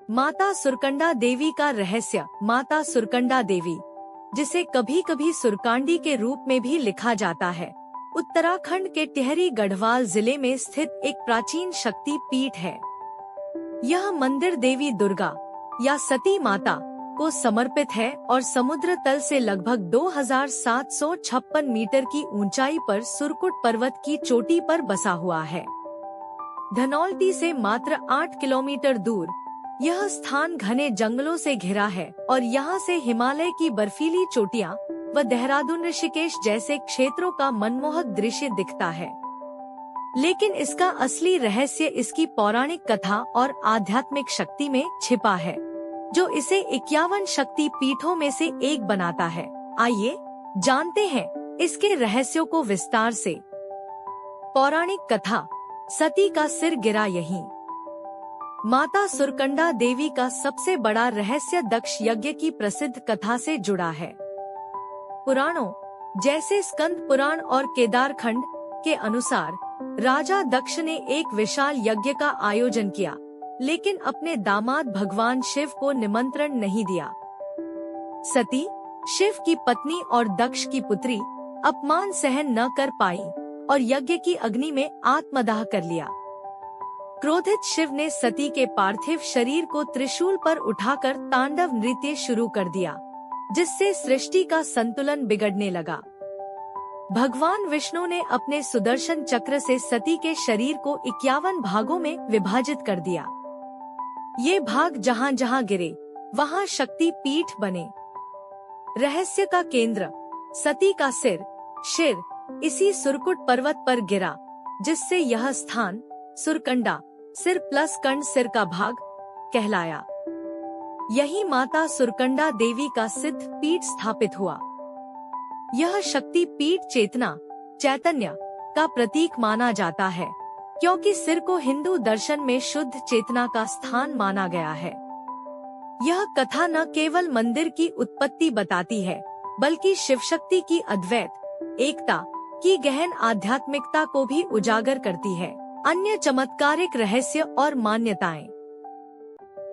माता सुरकंडा देवी का रहस्य। माता सुरकंडा देवी, जिसे कभी कभी सुरकांडी के रूप में भी लिखा जाता है, उत्तराखंड के टिहरी गढ़वाल जिले में स्थित एक प्राचीन शक्ति पीठ है। यह मंदिर देवी दुर्गा या सती माता को समर्पित है और समुद्र तल से लगभग 2756 मीटर की ऊंचाई पर सुरकुट पर्वत की चोटी पर बसा हुआ है। धनौल्टी से मात्र 8 किलोमीटर दूर यह स्थान घने जंगलों से घिरा है और यहाँ से हिमालय की बर्फीली चोटियाँ व देहरादून ऋषिकेश जैसे क्षेत्रों का मनमोहक दृश्य दिखता है। लेकिन इसका असली रहस्य इसकी पौराणिक कथा और आध्यात्मिक शक्ति में छिपा है, जो इसे 51 शक्ति पीठों में से एक बनाता है। आइए जानते हैं इसके रहस्यों को विस्तार से। पौराणिक कथा, सती का सिर गिरा यहीं। माता सुरकंडा देवी का सबसे बड़ा रहस्य दक्ष यज्ञ की प्रसिद्ध कथा से जुड़ा है। पुराणों जैसे स्कंद पुराण और केदारखंड के अनुसार राजा दक्ष ने एक विशाल यज्ञ का आयोजन किया, लेकिन अपने दामाद भगवान शिव को निमंत्रण नहीं दिया। सती, शिव की पत्नी और दक्ष की पुत्री, अपमान सहन न कर पाई और यज्ञ की अग्नि में आत्मदाह कर लिया। क्रोधित शिव ने सती के पार्थिव शरीर को त्रिशूल पर उठाकर तांडव नृत्य शुरू कर दिया, जिससे सृष्टि का संतुलन बिगड़ने लगा। भगवान विष्णु ने अपने सुदर्शन चक्र से सती के शरीर को 51 भागों में विभाजित कर दिया। ये भाग जहाँ जहाँ गिरे वहाँ शक्ति पीठ बने। रहस्य का केंद्र, सती का सिर इसी सुरकुट पर्वत पर गिरा, जिससे यह स्थान सुरकंडा, सिर प्लस कंड सिर का भाग कहलाया। यही माता सुरकंडा देवी का सिद्ध पीठ स्थापित हुआ। यह शक्ति पीठ चैतन्य का प्रतीक माना जाता है, क्योंकि सिर को हिंदू दर्शन में शुद्ध चेतना का स्थान माना गया है। यह कथा न केवल मंदिर की उत्पत्ति बताती है, बल्कि शिव शक्ति की अद्वैत एकता की गहन आध्यात्मिकता को भी उजागर करती है। अन्य चमत्कारिक रहस्य और मान्यताएं।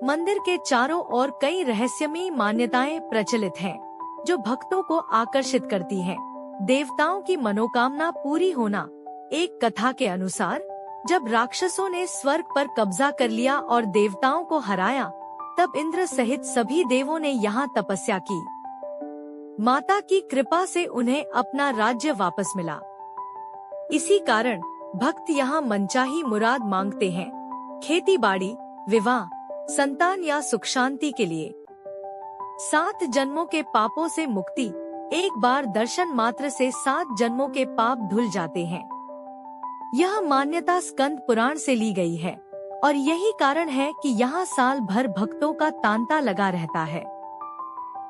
मंदिर के चारों ओर कई रहस्यमयी मान्यताएं प्रचलित हैं, जो भक्तों को आकर्षित करती हैं। देवताओं की मनोकामना पूरी होना। एक कथा के अनुसार जब राक्षसों ने स्वर्ग पर कब्जा कर लिया और देवताओं को हराया, तब इंद्र सहित सभी देवों ने यहाँ तपस्या की। माता की कृपा से उन्हें अपना राज्य वापस मिला। इसी कारण भक्त यहाँ मनचाही मुराद मांगते हैं, खेती बाड़ी, विवाह, संतान या सुख शांति के लिए। 7 जन्मों के पापों से मुक्ति। एक बार दर्शन मात्र से 7 जन्मों के पाप धुल जाते हैं। यह मान्यता स्कंद पुराण से ली गई है और यही कारण है कि यहाँ साल भर भक्तों का तांता लगा रहता है।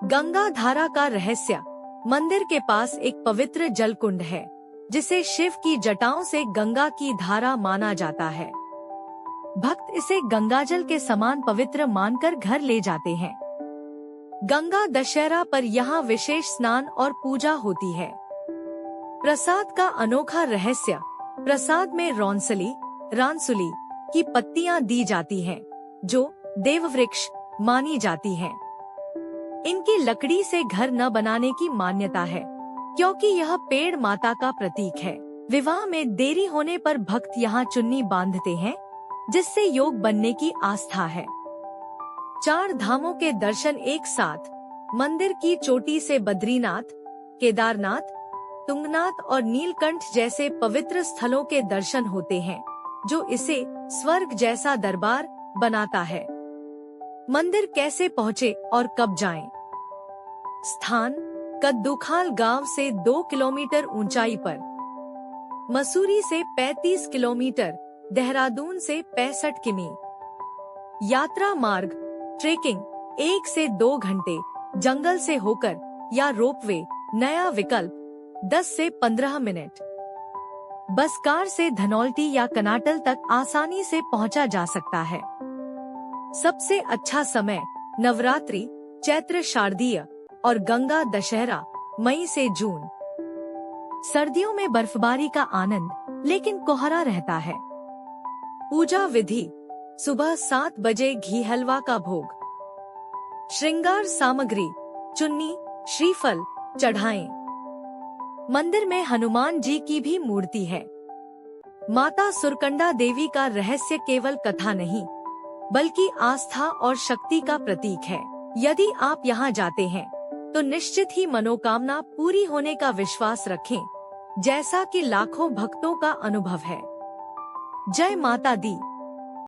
गंगा धारा का रहस्य। मंदिर के पास एक पवित्र जल कुंड है, जिसे शिव की जटाओं से गंगा की धारा माना जाता है। भक्त इसे गंगाजल के समान पवित्र मानकर घर ले जाते हैं। गंगा दशहरा पर यहाँ विशेष स्नान और पूजा होती है। प्रसाद का अनोखा रहस्य। प्रसाद में रानसुली की पत्तियां दी जाती हैं, जो देववृक्ष मानी जाती हैं। इनकी लकड़ी से घर न बनाने की मान्यता है, क्योंकि यह पेड़ माता का प्रतीक है। विवाह में देरी होने पर भक्त यहाँ चुन्नी बांधते हैं, जिससे योग बनने की आस्था है। 4 धामों के दर्शन एक साथ। मंदिर की चोटी से बद्रीनाथ, केदारनाथ, तुंगनाथ और नीलकंठ जैसे पवित्र स्थलों के दर्शन होते हैं, जो इसे स्वर्ग जैसा दरबार बनाता है। मंदिर कैसे पहुँचे और कब जाएं? स्थान कद्दूखाल गांव से 2 किलोमीटर ऊंचाई पर, मसूरी से 35 किलोमीटर, देहरादून से 65 किमी। यात्रा मार्ग ट्रेकिंग 1 से 2 घंटे, जंगल से होकर या रोपवे नया विकल्प 10 से 15 मिनट। बस कार से धनौल्टी या कनाटल तक आसानी से पहुंचा जा सकता है। सबसे अच्छा समय नवरात्रि, चैत्र शारदीय और गंगा दशहरा मई से जून। सर्दियों में बर्फबारी का आनंद, लेकिन कोहरा रहता है। पूजा विधि। सुबह 7 बजे घी हलवा का भोग। श्रृंगार सामग्री चुन्नी, श्रीफल चढ़ाएं। मंदिर में हनुमान जी की भी मूर्ति है। माता सुरकंडा देवी का रहस्य केवल कथा नहीं, बल्कि आस्था और शक्ति का प्रतीक है। यदि आप यहाँ जाते हैं तो निश्चित ही मनोकामना पूरी होने का विश्वास रखें, जैसा कि लाखों भक्तों का अनुभव है। जय माता दी।